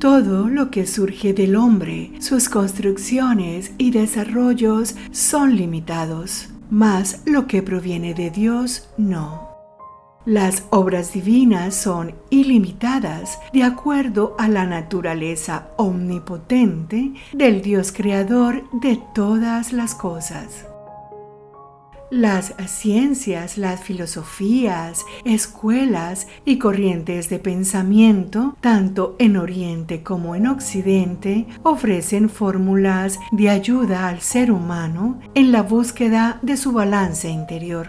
Todo lo que surge del hombre, sus construcciones y desarrollos son limitados, mas lo que proviene de Dios no. Las obras divinas son ilimitadas de acuerdo a la naturaleza omnipotente del Dios creador de todas las cosas. Las ciencias, las filosofías, escuelas y corrientes de pensamiento, tanto en Oriente como en Occidente, ofrecen fórmulas de ayuda al ser humano en la búsqueda de su balance interior.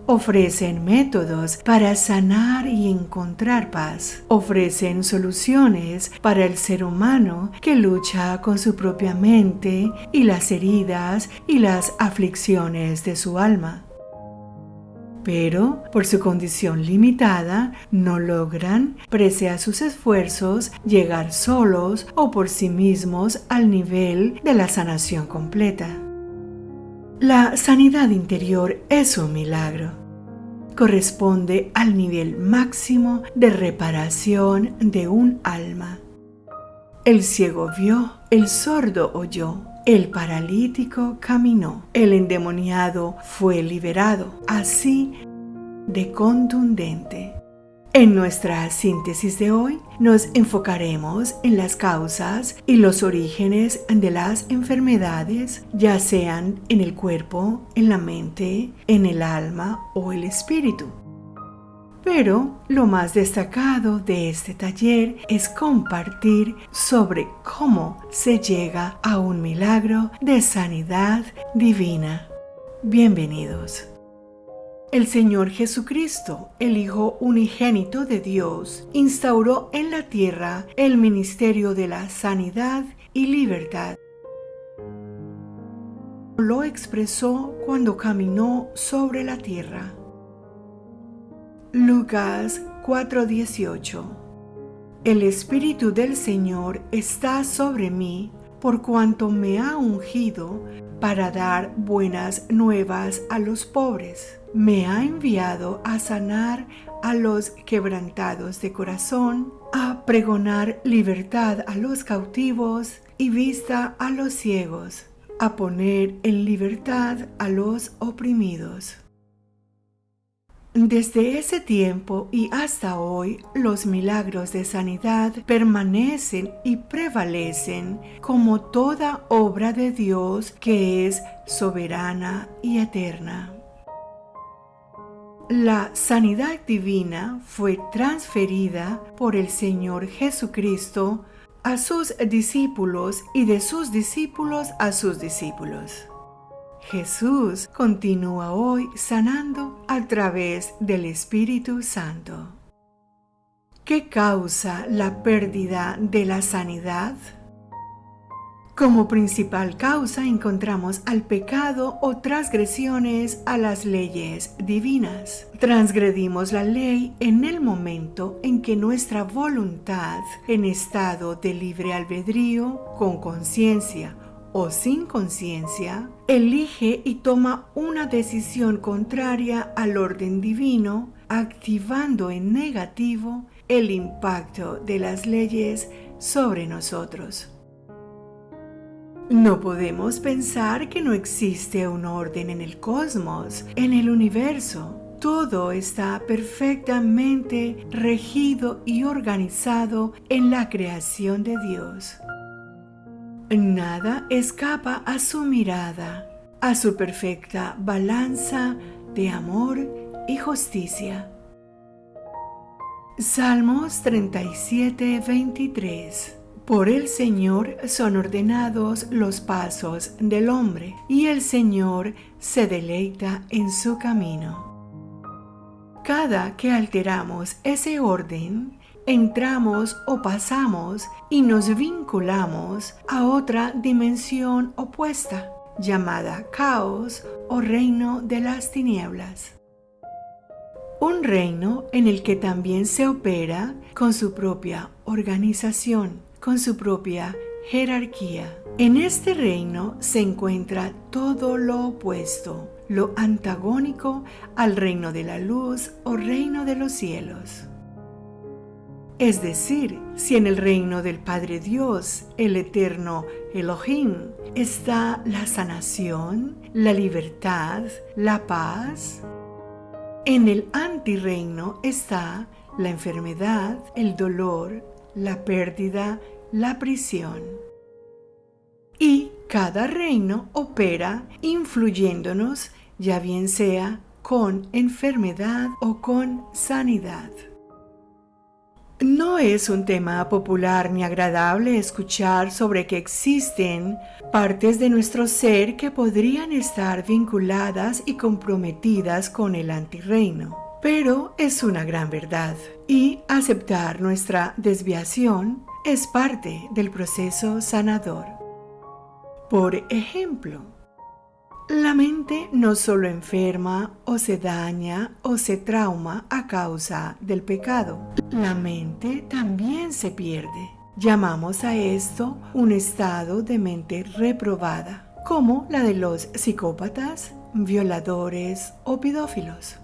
Ofrecen métodos para sanar y encontrar paz. Ofrecen soluciones para el ser humano que lucha con su propia mente y las heridas y las aflicciones de su alma. Pero, por su condición limitada, no logran, pese a sus esfuerzos, llegar solos o por sí mismos al nivel de la sanación completa. La sanidad interior es un milagro. Corresponde al nivel máximo de reparación de un alma. El ciego vio, el sordo oyó, el paralítico caminó, el endemoniado fue liberado, así de contundente. En nuestra síntesis de hoy nos enfocaremos en las causas y los orígenes de las enfermedades, ya sean en el cuerpo, en la mente, en el alma o el espíritu. Pero lo más destacado de este taller es compartir sobre cómo se llega a un milagro de sanidad divina. Bienvenidos. El Señor Jesucristo, el Hijo unigénito de Dios, instauró en la tierra el ministerio de la sanidad y libertad. Lo expresó cuando caminó sobre la tierra. Lucas 4:18. El Espíritu del Señor está sobre mí, por cuanto me ha ungido para dar buenas nuevas a los pobres. Me ha enviado a sanar a los quebrantados de corazón, a pregonar libertad a los cautivos y vista a los ciegos, a poner en libertad a los oprimidos. Desde ese tiempo y hasta hoy, los milagros de sanidad permanecen y prevalecen como toda obra de Dios que es soberana y eterna. La sanidad divina fue transferida por el Señor Jesucristo a sus discípulos y de sus discípulos a sus discípulos. Jesús continúa hoy sanando a través del Espíritu Santo. ¿Qué causa la pérdida de la sanidad? Como principal causa encontramos al pecado o transgresiones a las leyes divinas. Transgredimos la ley en el momento en que nuestra voluntad, en estado de libre albedrío, con conciencia o sin conciencia, elige y toma una decisión contraria al orden divino, activando en negativo el impacto de las leyes sobre nosotros. No podemos pensar que no existe un orden en el cosmos, en el universo. Todo está perfectamente regido y organizado en la creación de Dios. Nada escapa a su mirada, a su perfecta balanza de amor y justicia. Salmos 37:23. Por el Señor son ordenados los pasos del hombre, y el Señor se deleita en su camino. Cada que alteramos ese orden, entramos o pasamos y nos vinculamos a otra dimensión opuesta, llamada caos o reino de las tinieblas. Un reino en el que también se opera con su propia organización, con su propia jerarquía. En este reino se encuentra todo lo opuesto, lo antagónico al reino de la luz o reino de los cielos. Es decir, si en el reino del Padre Dios, el eterno Elohim, está la sanación, la libertad, la paz, en el antirreino está la enfermedad, el dolor, la pérdida, la prisión. Y cada reino opera influyéndonos, ya bien sea con enfermedad o con sanidad. No es un tema popular ni agradable escuchar sobre que existen partes de nuestro ser que podrían estar vinculadas y comprometidas con el antirreino, pero es una gran verdad y aceptar nuestra desviación es parte del proceso sanador. Por ejemplo, la mente no solo enferma o se daña o se trauma a causa del pecado. La mente también se pierde. Llamamos a esto un estado de mente reprobada, como la de los psicópatas, violadores o pedófilos.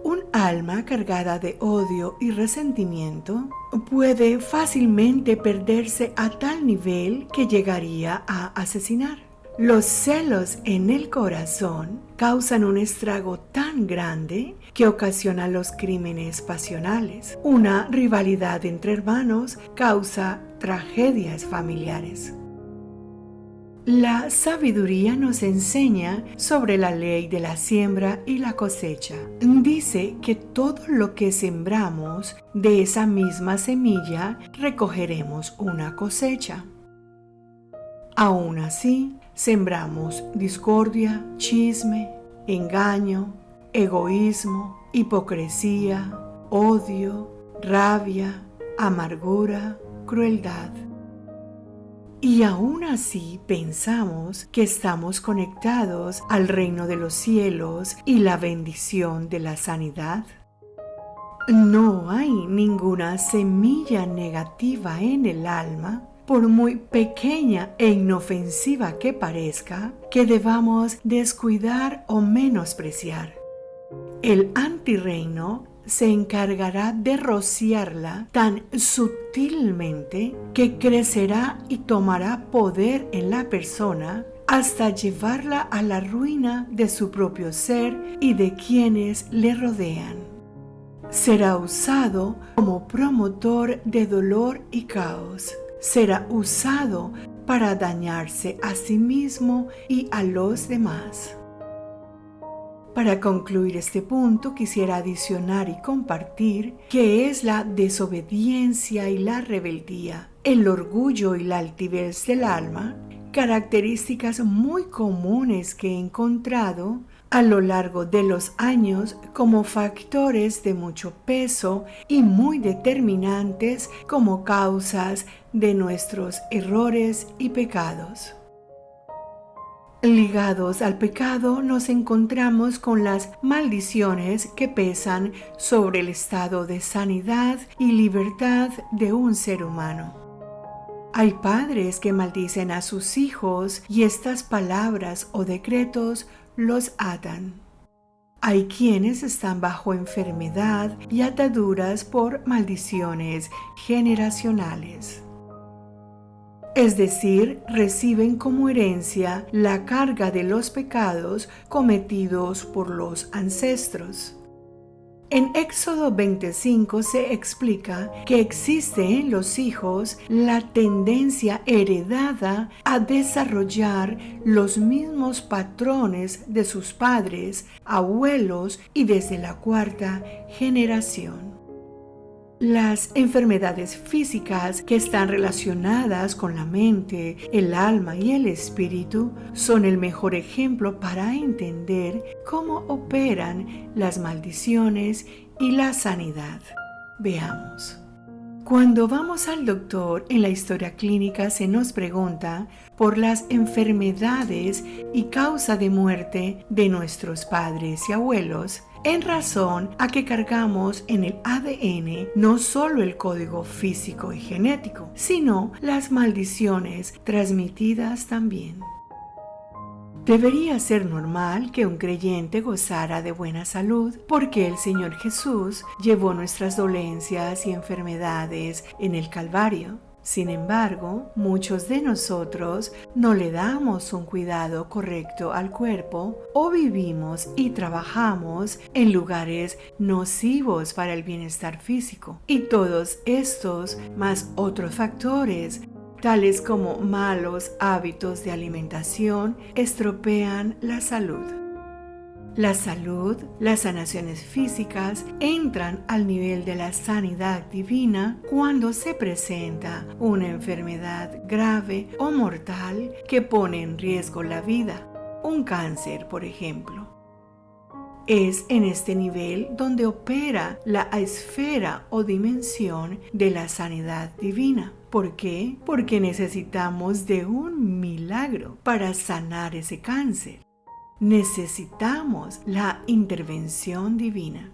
Un alma cargada de odio y resentimiento puede fácilmente perderse a tal nivel que llegaría a asesinar. Los celos en el corazón causan un estrago tan grande que ocasiona los crímenes pasionales. Una rivalidad entre hermanos causa tragedias familiares. La sabiduría nos enseña sobre la ley de la siembra y la cosecha. Dice que todo lo que sembramos, de esa misma semilla recogeremos una cosecha. Aún así, sembramos discordia, chisme, engaño, egoísmo, hipocresía, odio, rabia, amargura, crueldad. Y aún así pensamos que estamos conectados al reino de los cielos y la bendición de la sanidad. No hay ninguna semilla negativa en el alma, por muy pequeña e inofensiva que parezca, que debamos descuidar o menospreciar. El antirreino se encargará de rociarla tan sutilmente que crecerá y tomará poder en la persona hasta llevarla a la ruina de su propio ser y de quienes le rodean. Será usado como promotor de dolor y caos. Será usado para dañarse a sí mismo y a los demás. Para concluir este punto, quisiera adicionar y compartir que es la desobediencia y la rebeldía, el orgullo y la altivez del alma, características muy comunes que he encontrado a lo largo de los años como factores de mucho peso y muy determinantes como causas de nuestros errores y pecados. Ligados al pecado nos encontramos con las maldiciones que pesan sobre el estado de sanidad y libertad de un ser humano. Hay padres que maldicen a sus hijos y estas palabras o decretos los atan. Hay quienes están bajo enfermedad y ataduras por maldiciones generacionales. Es decir, reciben como herencia la carga de los pecados cometidos por los ancestros. En Éxodo 25 se explica que existe en los hijos la tendencia heredada a desarrollar los mismos patrones de sus padres, abuelos y desde la cuarta generación. Las enfermedades físicas que están relacionadas con la mente, el alma y el espíritu son el mejor ejemplo para entender cómo operan las maldiciones y la sanidad. Veamos. Cuando vamos al doctor, en la historia clínica se nos pregunta por las enfermedades y causa de muerte de nuestros padres y abuelos, en razón a que cargamos en el ADN no solo el código físico y genético, sino las maldiciones transmitidas también. Debería ser normal que un creyente gozara de buena salud porque el Señor Jesús llevó nuestras dolencias y enfermedades en el Calvario. Sin embargo, muchos de nosotros no le damos un cuidado correcto al cuerpo o vivimos y trabajamos en lugares nocivos para el bienestar físico. Y todos estos, más otros factores, tales como malos hábitos de alimentación, estropean la salud. La salud, las sanaciones físicas entran al nivel de la sanidad divina cuando se presenta una enfermedad grave o mortal que pone en riesgo la vida, un cáncer, por ejemplo. Es en este nivel donde opera la esfera o dimensión de la sanidad divina. ¿Por qué? Porque necesitamos de un milagro para sanar ese cáncer. Necesitamos la intervención divina.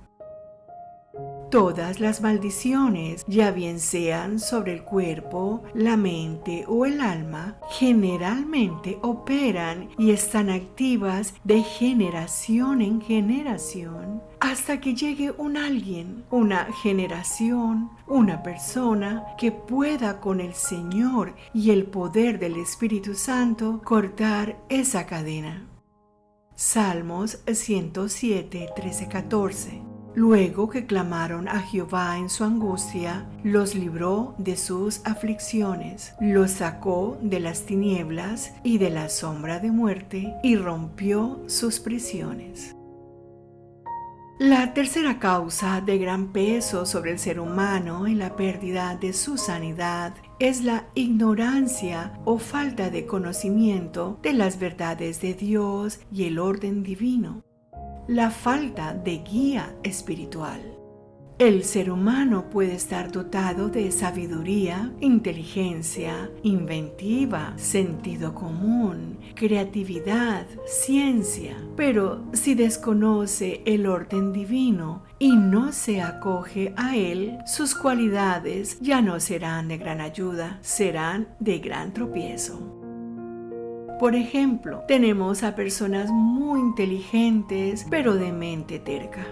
Todas las maldiciones, ya bien sean sobre el cuerpo, la mente o el alma, generalmente operan y están activas de generación en generación hasta que llegue un alguien, una generación, una persona que pueda con el Señor y el poder del Espíritu Santo cortar esa cadena. Salmos 107, 13-14. Luego que clamaron a Jehová en su angustia, los libró de sus aflicciones, los sacó de las tinieblas y de la sombra de muerte, y rompió sus prisiones. La tercera causa de gran peso sobre el ser humano en la pérdida de su sanidad es la ignorancia o falta de conocimiento de las verdades de Dios y el orden divino. La falta de guía espiritual. El ser humano puede estar dotado de sabiduría, inteligencia, inventiva, sentido común, creatividad, ciencia, pero si desconoce el orden divino y no se acoge a él, sus cualidades ya no serán de gran ayuda, serán de gran tropiezo. Por ejemplo, tenemos a personas muy inteligentes, pero de mente terca.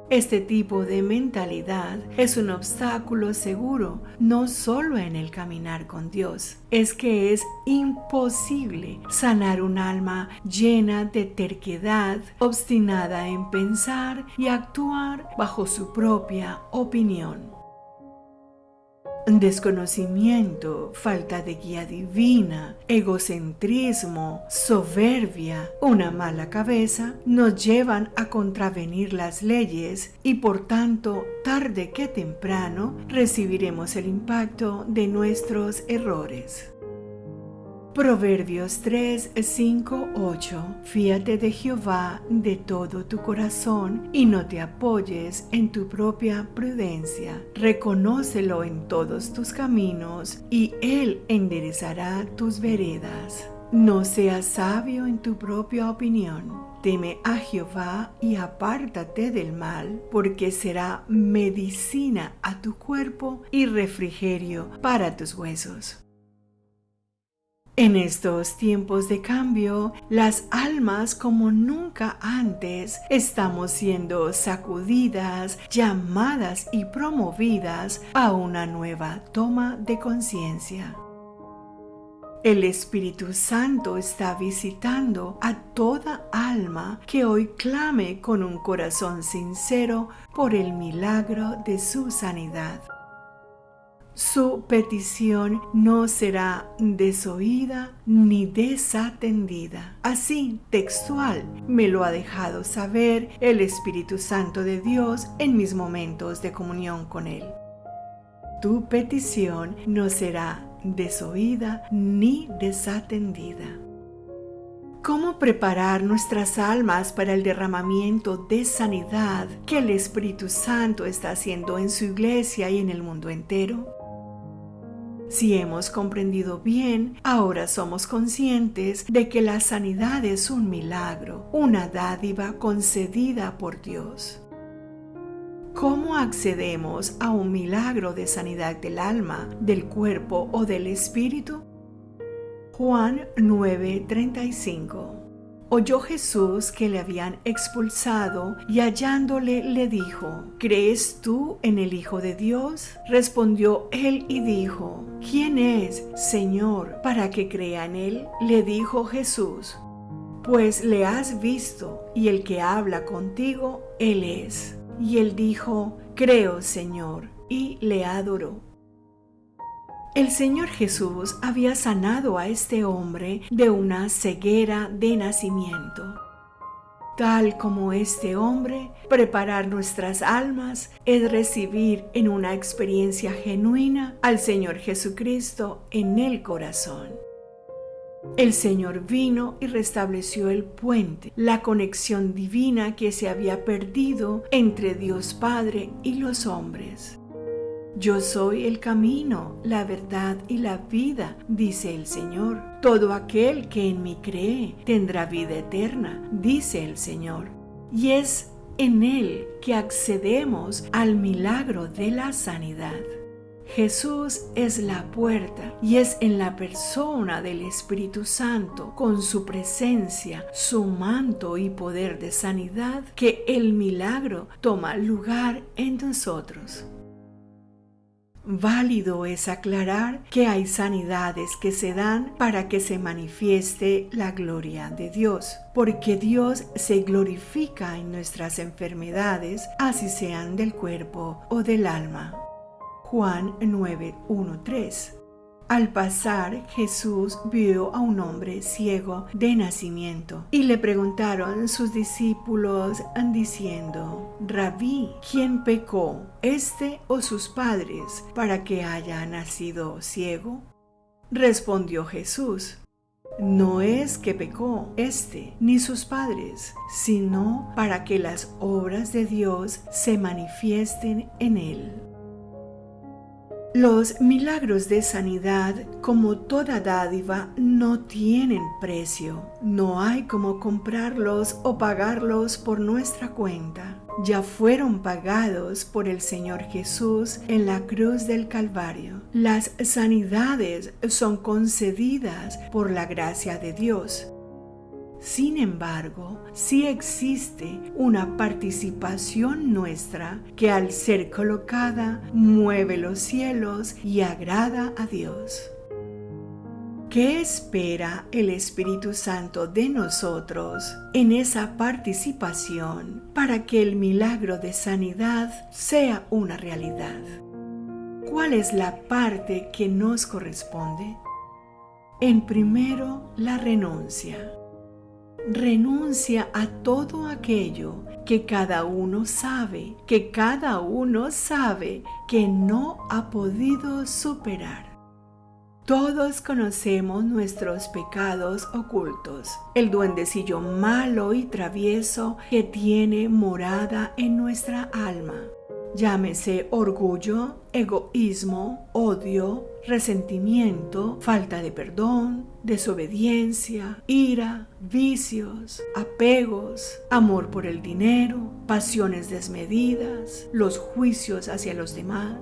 Este tipo de mentalidad es un obstáculo seguro, no solo en el caminar con Dios. Es que es imposible sanar un alma llena de terquedad, obstinada en pensar y actuar bajo su propia opinión. Desconocimiento, falta de guía divina, egocentrismo, soberbia, una mala cabeza nos llevan a contravenir las leyes y por tanto, tarde que temprano, recibiremos el impacto de nuestros errores. Proverbios 3, 5, 8. Fíate de Jehová de todo tu corazón y no te apoyes en tu propia prudencia. Reconócelo en todos tus caminos y Él enderezará tus veredas. No seas sabio en tu propia opinión. Teme a Jehová y apártate del mal, porque será medicina a tu cuerpo y refrigerio para tus huesos. En estos tiempos de cambio, las almas como nunca antes estamos siendo sacudidas, llamadas y promovidas a una nueva toma de conciencia. El Espíritu Santo está visitando a toda alma que hoy clame con un corazón sincero por el milagro de su sanidad. Su petición no será desoída ni desatendida. Así, textual, me lo ha dejado saber el Espíritu Santo de Dios en mis momentos de comunión con Él. Tu petición no será desoída ni desatendida. ¿Cómo preparar nuestras almas para el derramamiento de sanidad que el Espíritu Santo está haciendo en su iglesia y en el mundo entero? Si hemos comprendido bien, ahora somos conscientes de que la sanidad es un milagro, una dádiva concedida por Dios. ¿Cómo accedemos a un milagro de sanidad del alma, del cuerpo o del espíritu? Juan 9:35. Oyó Jesús que le habían expulsado y hallándole le dijo: ¿Crees tú en el Hijo de Dios? Respondió él y dijo: ¿Quién es, Señor, para que crea en él? Le dijo Jesús: Pues le has visto, y el que habla contigo, él es. Y él dijo: Creo, Señor, y le adoró. El Señor Jesús había sanado a este hombre de una ceguera de nacimiento. Tal como este hombre, preparar nuestras almas es recibir en una experiencia genuina al Señor Jesucristo en el corazón. El Señor vino y restableció el puente, la conexión divina que se había perdido entre Dios Padre y los hombres. Yo soy el camino, la verdad y la vida, dice el Señor. Todo aquel que en mí cree tendrá vida eterna, dice el Señor. Y es en Él que accedemos al milagro de la sanidad. Jesús es la puerta y es en la persona del Espíritu Santo, con su presencia, su manto y poder de sanidad, que el milagro toma lugar en nosotros. Válido es aclarar que hay sanidades que se dan para que se manifieste la gloria de Dios, porque Dios se glorifica en nuestras enfermedades, así sean del cuerpo o del alma. Juan 9:1-3. Al pasar, Jesús vio a un hombre ciego de nacimiento y le preguntaron sus discípulos diciendo: Rabí, ¿quién pecó, este o sus padres, para que haya nacido ciego? Respondió Jesús: No es que pecó este ni sus padres, sino para que las obras de Dios se manifiesten en él. Los milagros de sanidad, como toda dádiva, no tienen precio. No hay como comprarlos o pagarlos por nuestra cuenta. Ya fueron pagados por el Señor Jesús en la cruz del Calvario. Las sanidades son concedidas por la gracia de Dios. Sin embargo, sí existe una participación nuestra que, al ser colocada, mueve los cielos y agrada a Dios. ¿Qué espera el Espíritu Santo de nosotros en esa participación para que el milagro de sanidad sea una realidad? ¿Cuál es la parte que nos corresponde? En primero, la renuncia. Renuncia a todo aquello que cada uno sabe que no ha podido superar. Todos conocemos nuestros pecados ocultos, el duendecillo malo y travieso que tiene morada en nuestra alma. Llámese orgullo, egoísmo, odio, resentimiento, falta de perdón, desobediencia, ira, vicios, apegos, amor por el dinero, pasiones desmedidas, los juicios hacia los demás.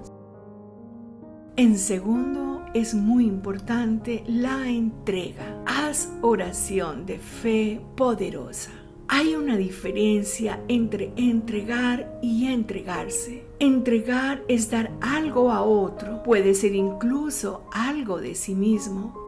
En segundo, es muy importante la entrega. Haz oración de fe poderosa. Hay una diferencia entre entregar y entregarse. Entregar es dar algo a otro, puede ser incluso algo de sí mismo.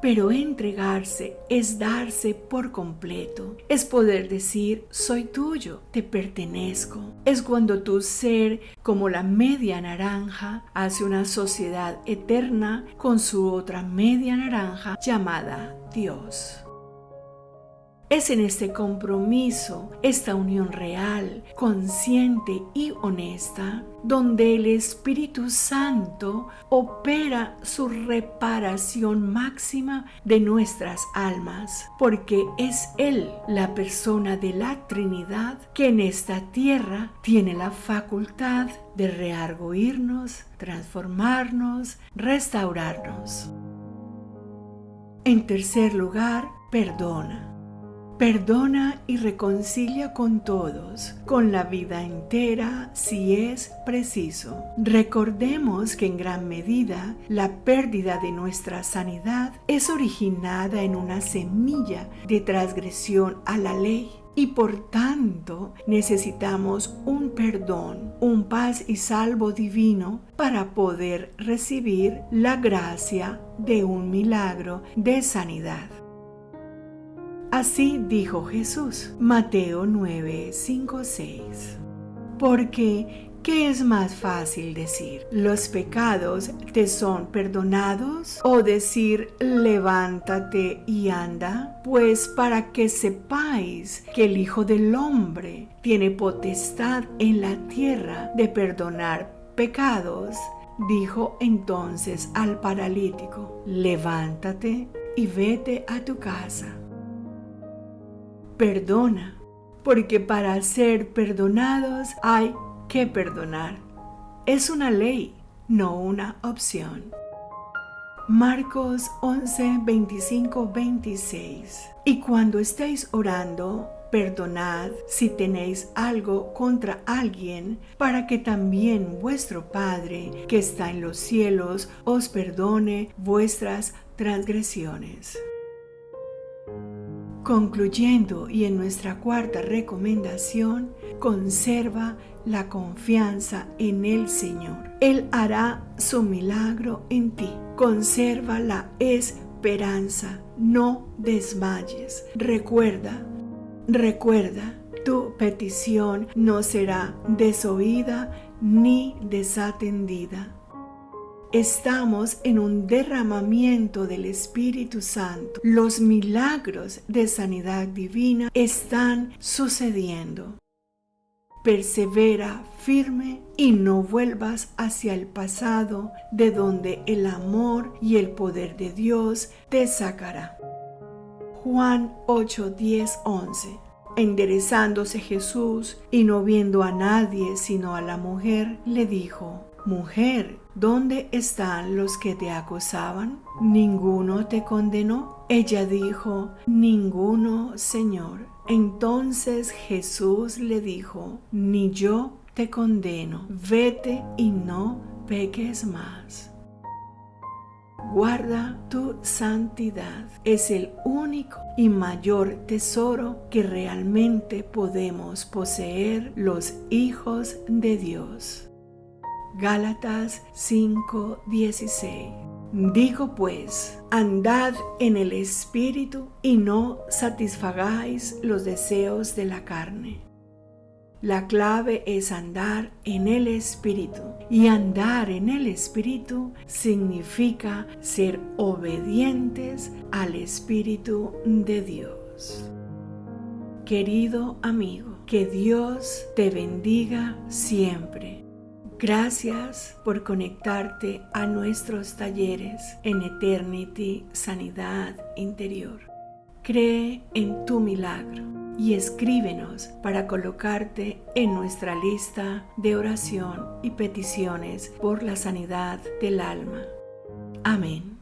Pero entregarse es darse por completo. Es poder decir: soy tuyo, te pertenezco. Es cuando tu ser, como la media naranja, hace una sociedad eterna con su otra media naranja llamada Dios. Es en este compromiso, esta unión real, consciente y honesta, donde el Espíritu Santo opera su reparación máxima de nuestras almas, porque es Él, la persona de la Trinidad, que en esta tierra tiene la facultad de rearguirnos, transformarnos, restaurarnos. En tercer lugar, perdona. Perdona y reconcilia con todos, con la vida entera si es preciso. Recordemos que en gran medida la pérdida de nuestra sanidad es originada en una semilla de transgresión a la ley. Y por tanto necesitamos un perdón, un paz y salvo divino para poder recibir la gracia de un milagro de sanidad. Así dijo Jesús, Mateo 9, 5, 6. Porque, ¿qué es más fácil decir? ¿Los pecados te son perdonados? ¿O decir, levántate y anda? Pues para que sepáis que el Hijo del Hombre tiene potestad en la tierra de perdonar pecados, dijo entonces al paralítico, levántate y vete a tu casa. Perdona, porque para ser perdonados hay que perdonar. Es una ley, no una opción. Marcos 11, 25, 26. Y cuando estéis orando, perdonad si tenéis algo contra alguien, para que también vuestro Padre, que está en los cielos, os perdone vuestras transgresiones. Concluyendo, y en nuestra cuarta recomendación, conserva la confianza en el Señor. Él hará su milagro en ti. Conserva la esperanza, no desmayes. Recuerda, tu petición no será desoída ni desatendida. Estamos en un derramamiento del Espíritu Santo. Los milagros de sanidad divina están sucediendo. Persevera firme y no vuelvas hacia el pasado, de donde el amor y el poder de Dios te sacará. Juan 8, 10, 11. Enderezándose Jesús y no viendo a nadie sino a la mujer, le dijo: Mujer, ¿dónde están los que te acusaban? ¿Ninguno te condenó? Ella dijo: Ninguno, Señor. Entonces Jesús le dijo: Ni yo te condeno. Vete y no peques más. Guarda tu santidad. Es el único y mayor tesoro que realmente podemos poseer los hijos de Dios. Gálatas 5:16. Digo pues, andad en el Espíritu y no satisfagáis los deseos de la carne. La clave es andar en el Espíritu, y andar en el Espíritu significa ser obedientes al Espíritu de Dios. Querido amigo, que Dios te bendiga siempre. Gracias por conectarte a nuestros talleres en Eternity Sanidad Interior. Cree en tu milagro y escríbenos para colocarte en nuestra lista de oración y peticiones por la sanidad del alma. Amén.